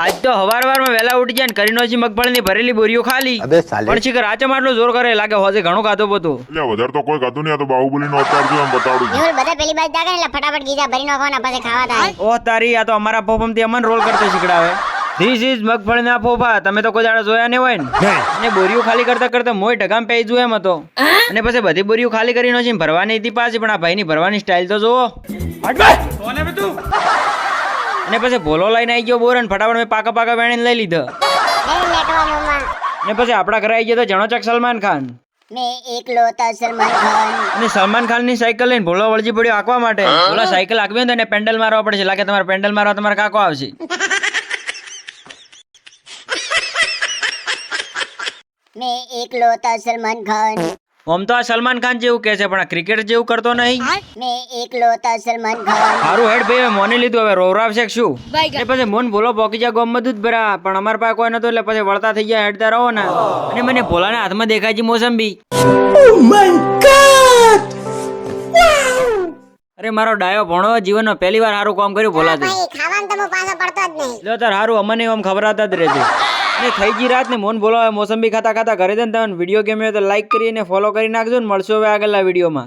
આજ તો હવાર-હવારમાં વહેલા ઉઠી જાય ને કરીને પછી મગફળીની ભરેલી બોરીઓ ખાલી. પણ શીખર આચમ આટલો જોર કરે લાગે હોજે ઘણો ખાધો પોતો. એટલે વધારે તો કોઈ ખાધું નહીં, આ તો બાહુબલીનો અવતાર છે એમ બતાવડું છું. મેહુલ બધા પેલી બાજુ જાગે ને એટલે ફટાફટ ગીજા ભરી નાખવાના પછી ખાવા થાય. ઓહ તારી, આ તો અમારા પોપમથી અમન રોલ કરતો શીખડાવે. ધીસ ઇઝ મગફળીના ફોફા. તમે તો કોઈ દાડો જોયા નહીં હોય ને. અને બોરીઓ ખાલી કરતા કરતા મોય ઢગામ પેઈ જો એમ હતો. અને પછી બધી બોરીઓ ખાલી કરીને છે ભરવાની હતી પાછી, પણ આ ભાઈની ભરવાની સ્ટાઇલ તો જોવો. અને પછી ભોલો લઈને આવી ગયો બોર અને ફટાફટ મેં પાકા પાકા વેણીને લઈ લીધો. અને પછી આપણા ઘરે આવી ગયો તો જણોચક સલમાન ખાન. મેં એકલો તો સલમાન ખાન. અને સલમાન ખાન ની સાયકલ લઈને ભોલો વળજી પડ્યો આંકવા માટે. ભોલા સાયકલ આંકવી તો એને પેન્ડલ મારવા પડશે. લાગે તમારે પેન્ડલ મારવા તમારે કાકો આવશે. મેં એકલો તો સલમાન ખાન. આમ તો આ સલમાન ખાન જેવું કે છે, પણ આ ક્રિકેટ જેવું કરતો નહીં. મેં એકલો તો સલમાન ખાન. સારું હેડ ભાઈ, હવે મોને લીધું, હવે રોવરાવશે કે શું? એ પછી મોન ભોલો પોકી જા ગોમ દૂધ ભરા, પણ અમારા પાસે કોઈ નતો એટલે પછી વળતા થઈ ગયા હેડતા રહો ને. અને મને ભોલાના હાથમાં દેખાય છે મોસંબી. અરે મારો ડાયો ભણો જીવનનો પહેલી વાર સારું કામ કર્યું ભોલા. ભાઈ ખાવાનું તો હું પાછો પડતો જ નહીં. લો તાર સારું, અમને આમ ખબરાતા જ રહેજો. અને થઈ ગઈ રાત ને મોન બોલો મોસંબી ખાતા ખાતા ઘરે જઈને તમે વિડીયો ગેમ તો લાઈક કરીને ફોલો કરી નાખજો ને. મળશો હવે આગળના વિડીયોમાં.